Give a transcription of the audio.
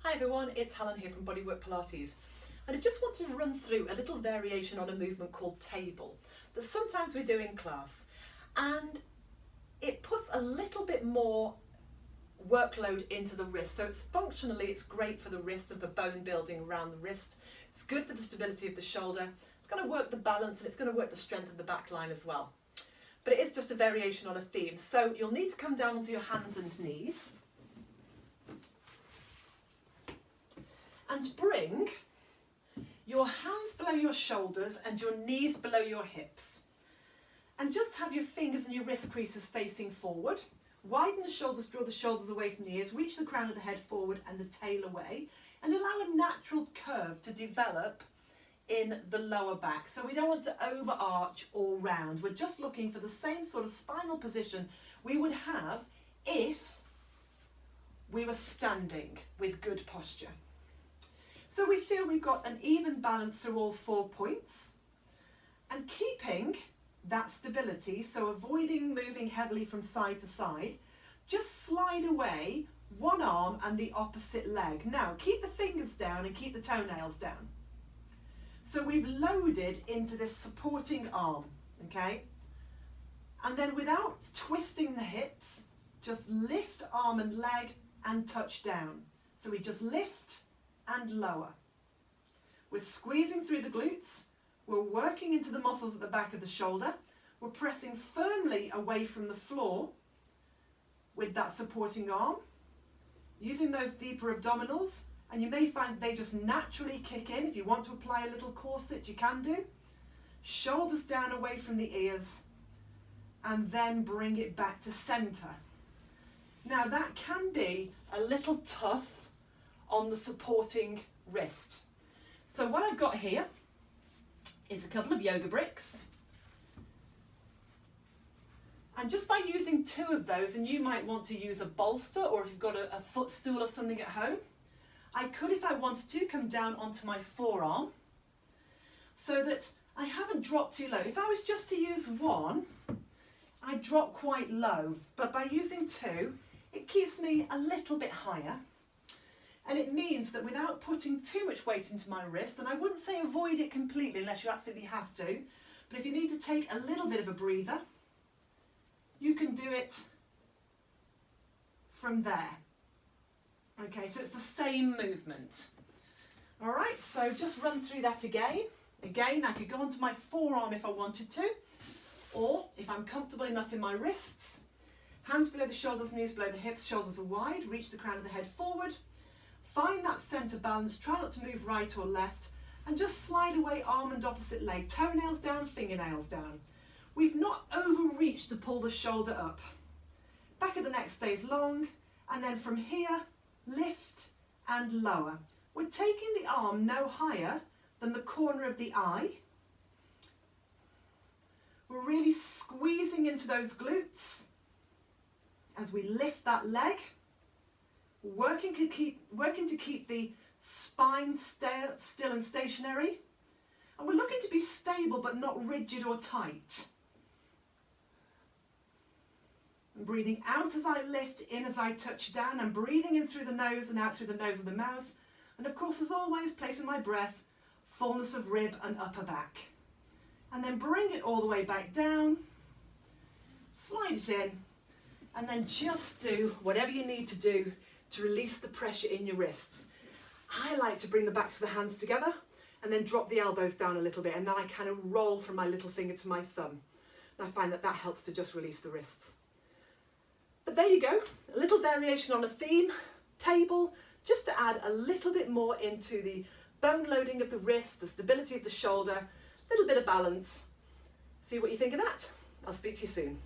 Hi everyone, it's Helen here from Bodywork-Pilates, and I just wanted to run through a little variation on a movement called table that sometimes we do in class, and it puts a little bit more workload into the wrist. So it's great for the wrist and for bone building around the wrist. It's good for the stability of the shoulder. It's going to work the balance and it's going to work the strength of the back line as well. But it is just a variation on a theme. So you'll need to come down onto your hands and knees and bring your hands below your shoulders and your knees below your hips. And just have your fingers and your wrist creases facing forward. Widen the shoulders, draw the shoulders away from the ears, reach the crown of the head forward and the tail away, and allow a natural curve to develop in the lower back. So we don't want to overarch or round. We're just looking for the same sort of spinal position we would have if we were standing with good posture. So we feel we've got an even balance through all 4 points and keeping that stability, so avoiding moving heavily from side to side. Just slide away one arm and the opposite leg. Now keep the fingers down and keep the toenails down. So we've loaded into this supporting arm, okay? And then without twisting the hips, just lift arm and leg and touch down. So we just lift and lower. We're squeezing through the glutes. We're working into the muscles at the back of the shoulder. We're pressing firmly away from the floor with that supporting arm, using those deeper abdominals, and you may find they just naturally kick in. If you want to apply a little corset, you can do. Shoulders down away from the ears, and then bring it back to center. Now that can be a little tough on the supporting wrist. So what I've got here is a couple of yoga bricks. And just by using 2 of those, and you might want to use a bolster, or if you've got a footstool or something at home, I could, if I wanted to, come down onto my forearm so that I haven't dropped too low. If I was just to use 1, I'd drop quite low, but by using 2, it keeps me a little bit higher. And it means that without putting too much weight into my wrist, and I wouldn't say avoid it completely unless you absolutely have to, but if you need to take a little bit of a breather, you can do it from there. Okay, so it's the same movement. All right, so just run through that again. Again, I could go onto my forearm if I wanted to, or if I'm comfortable enough in my wrists, hands below the shoulders, knees below the hips, shoulders are wide, reach the crown of the head forward. Find that center balance, try not to move right or left, and just slide away arm and opposite leg, toenails down, fingernails down. We've not overreached to pull the shoulder up. Back of the neck stays long, and then from here, lift and lower. We're taking the arm no higher than the corner of the eye. We're really squeezing into those glutes as we lift that leg. Working to keep the spine still and stationary. And we're looking to be stable but not rigid or tight. And breathing out as I lift, in as I touch down, and breathing in through the nose and out through the nose of the mouth. And of course, as always, placing my breath, fullness of rib and upper back. And then bring it all the way back down, slide it in, and then just do whatever you need to do to release the pressure in your wrists. I like to bring the backs of the hands together and then drop the elbows down a little bit, and then I kind of roll from my little finger to my thumb. And I find that that helps to just release the wrists. But there you go, a little variation on a theme, table, just to add a little bit more into the bone loading of the wrist, the stability of the shoulder, a little bit of balance. See what you think of that. I'll speak to you soon.